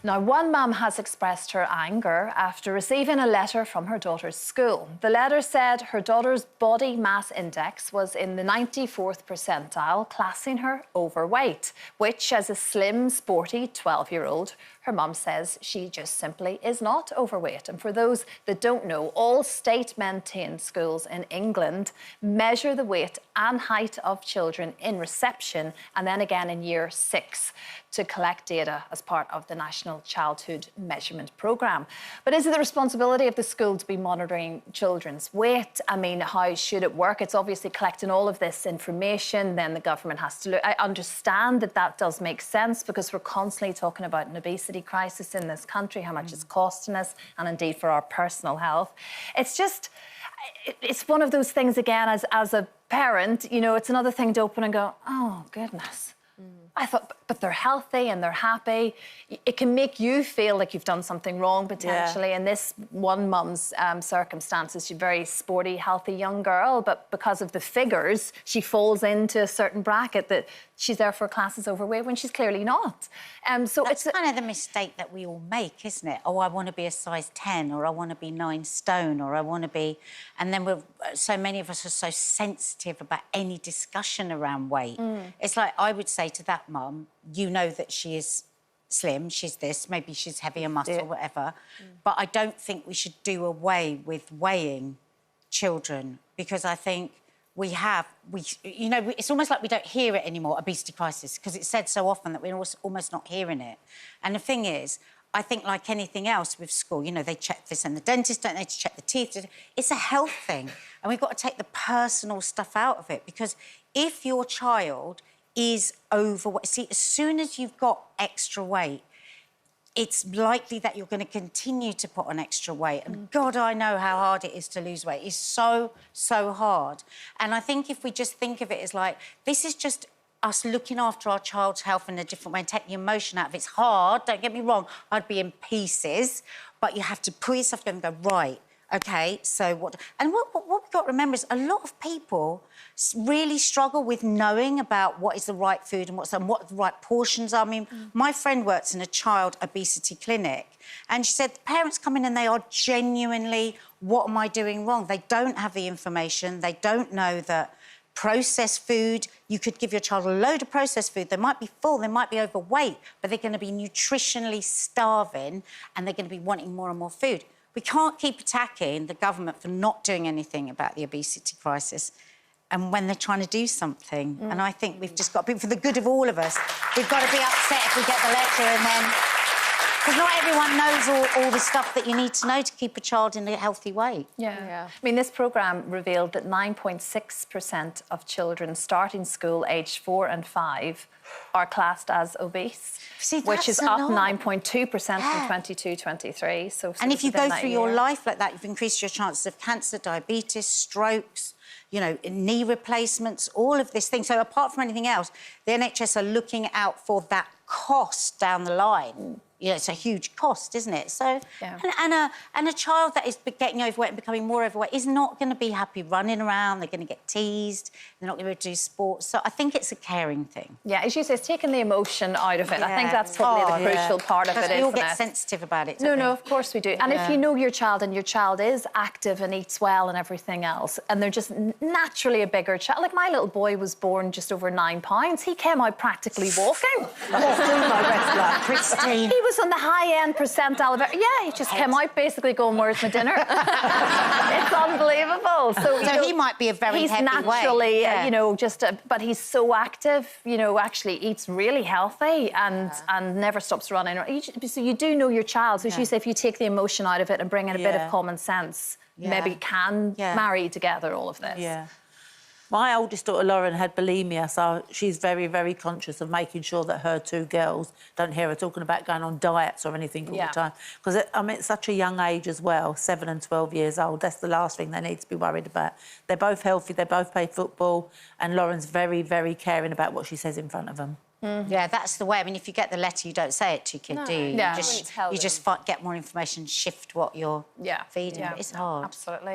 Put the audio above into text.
Now, one mum has expressed her anger after receiving a letter from her daughter's school. The letter said her daughter's body mass index was in the 94th percentile, classing her overweight, which, as a slim, sporty 12-year-old, her mum says she just simply is not overweight. And for those that don't know, all state-maintained schools in England measure the weight and height of children in reception and then again in year 6 to collect data as part of the National Childhood Measurement Programme. But is it the responsibility of the school to be monitoring children's weight? I mean, how should it work? It's obviously collecting all of this information, then the government has to look. I understand that that does make sense because we're constantly talking about an obesity crisis in this country, how much it's costing us, and indeed for our personal health. It's just, it's one of those things, again, as a parent, you know, it's another thing to open and go, oh, goodness. I thought, but they're healthy and they're happy. It can make you feel like you've done something wrong, potentially. In this one mum's circumstances, she's a very sporty, healthy young girl, but because of the figures, she falls into a certain bracket that she's therefore classed as overweight when she's clearly not. So that's kind of the mistake that we all make, isn't it? Oh, I want to be a size 10, or I want to be 9 stone, or I want to be... And then so many of us are so sensitive about any discussion around weight. It's like, I would say to that mum, you know that she is slim, she's this, maybe she's heavy in muscle, whatever, but I don't think we should do away with weighing children, because I think you know, it's almost like we don't hear it anymore, obesity crisis, because it's said so often that we're almost not hearing it. And the thing is, I think like anything else with school, you know, they check this and the dentist, don't they, to check the teeth. It's a health thing, and we've got to take the personal stuff out of it, because if your child is overweight... See, as soon as you've got extra weight, it's likely that you're going to continue to put on extra weight. And God, I know how hard it is to lose weight. It's so, so hard. And I think if we just think of it as like, this is just us looking after our child's health in a different way and taking emotion out of it. It's hard, don't get me wrong, I'd be in pieces, but you have to pull yourself together and go, right, OK, so what... And what we've got to remember is a lot of people really struggle with knowing about what is the right food and what the right portions are. I mean, my friend works in a child obesity clinic, and she said the parents come in and they are genuinely, what am I doing wrong? They don't have the information. They don't know that processed food, you could give your child a load of processed food. They might be full, they might be overweight, but they're going to be nutritionally starving and they're going to be wanting more and more food. We can't keep attacking the government for not doing anything about the obesity crisis and when they're trying to do something. And I think we've just got to be, for the good of all of us, we've got to be upset if we get the letter and then... Because not everyone knows all the stuff that you need to know to keep a child in a healthy weight. I mean, this programme revealed that 9.6% of children starting school aged 4 and 5 are classed as obese. See, which is up 9.2% from 22-23. So and if you go through your life like that, you've increased your chances of cancer, diabetes, strokes, you know, knee replacements, all of this thing. So apart from anything else, the NHS are looking out for that cost down the line. You know, it's a huge cost, isn't it? So, and a child that is getting overweight and becoming more overweight is not going to be happy running around. They're going to get teased. They're not going to be able to do sports. So I think it's a caring thing. Yeah, as you say, it's taking the emotion out of it. I think that's probably the crucial part of it, isn't it? We all get sensitive about it, No, of course we do. And if you know your child and your child is active and eats well and everything else, and they're just naturally a bigger child. Like, my little boy was born just over 9 pounds. He came out practically walking. Pristine. He was on the high-end percentile of it. Yeah, he just came out basically going, where's my dinner? It's unbelievable. So you know, he might be a very he's heavy naturally, you know, but he's so active, you know, actually eats really healthy and never stops running. So you do know your child. So as you say, if you take the emotion out of it and bring in a bit of common sense, maybe can marry together all of this. My oldest daughter, Lauren, had bulimia, so she's very, very conscious of making sure that her 2 girls don't hear her talking about going on diets or anything all the time. Because, I mean, it's such a young age as well, 7 and 12 years old. That's the last thing they need to be worried about. They're both healthy, they both play football, and Lauren's very, very caring about what she says in front of them. Yeah, that's the way. I mean, if you get the letter, you don't say it to your kid, do you? Yeah. You just get more information, shift what you're feeding. It's hard. Absolutely.